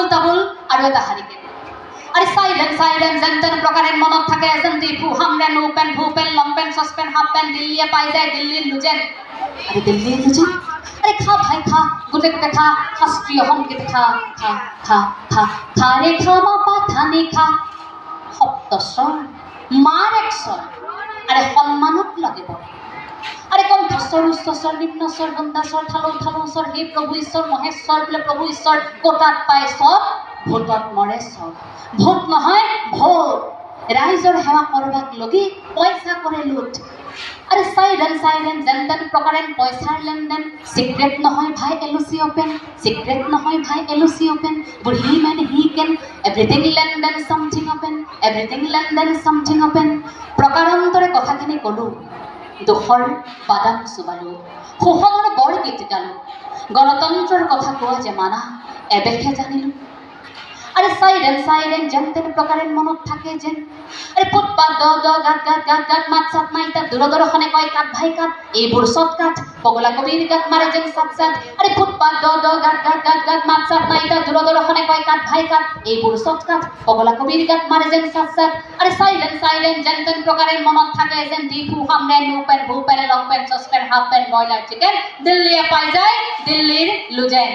তাবুল আৰু এটা হাৰিকেন আরে সাইলেন্ট সাইলেন্ট যেন প্রকারের মনত থাকে যেন দীপু হামরেন ওপেন ভূপেন লম্পেন সসপেন হাফ পেন দিল্লিয়ে পাই যায় দিল্লির লুজেন আরে দিল্লির লুজেন আরে খা ভাই খা গুটে গুটে খা শাস্ত্রীয় সংগীত খা খা খা খা খা রে খা মা পাঠা নে খা সপ্তস্বর মার এক স্বর আরে সম্মানত লাগে বলে আরে কণ্ঠস্বর উচ্চস্বর নিম্নস্বর গন্ধাস্বর থালৌ থালৌ স্বর হে প্রভু ঈশ্বর মহেশ্বর বোলে প্রভু ঈশ্বর কোটাত পায় সব ভোটত মৰে সব ভোট নহয় ভোট ৰাইজৰ সেৱা কৰবাক লগি পইচা কৰে লুট আরে সাইলেন্ট সাইলেন্ট যেন প্রকারেন পয়সার লেনদেন সিক্রেট নহয় ভাই এলওসি ওপেন সিক্রেট নহয় ভাই এলওসি ওপেন বুঢ়ী মেন হি কেন এভরিথিং লেনদেন সামথিং ওপেন এভরিথিং লেনদেন সামথিং ওপেন প্ৰকাৰান্তৰে কথাখিনি কলো দুখৰ বাদাম চুবালো শোষণৰ বৰ গীত গালো গণতন্ত্ৰৰ কথা কোৱা যে মানা এবেহে জানিলো আরে সাইলেন্ট সাইলেন্ট যেন প্রকারের মনত থাকে যেন আরে ফুটপাত দ দ গাত গাত গাত গাত মাত সাত মাইতা দূর দূরখনে কয় কাট ভাই কাট এইবোৰ সত কাট পগলা কবির গাত মারে যেন সাত সাত আরে ফুটপাত দ দ গাত গাত গাত গাত মাত সাত মাইতা দূর দূরখনে কয় কাট ভাই কাট এইবোৰ সত কাট পগলা কবির গাত মারে যেন সাত সাত আরে সাইলেন্ট সাইলেন্ট যেন প্রকারের মনত থাকে যেন দীপু হামরেন ওপেন ভূপেন লম্পেন saucepan half pen boiler chicken দিল্লিয়ে পাই যায় দিল্লির লুজেন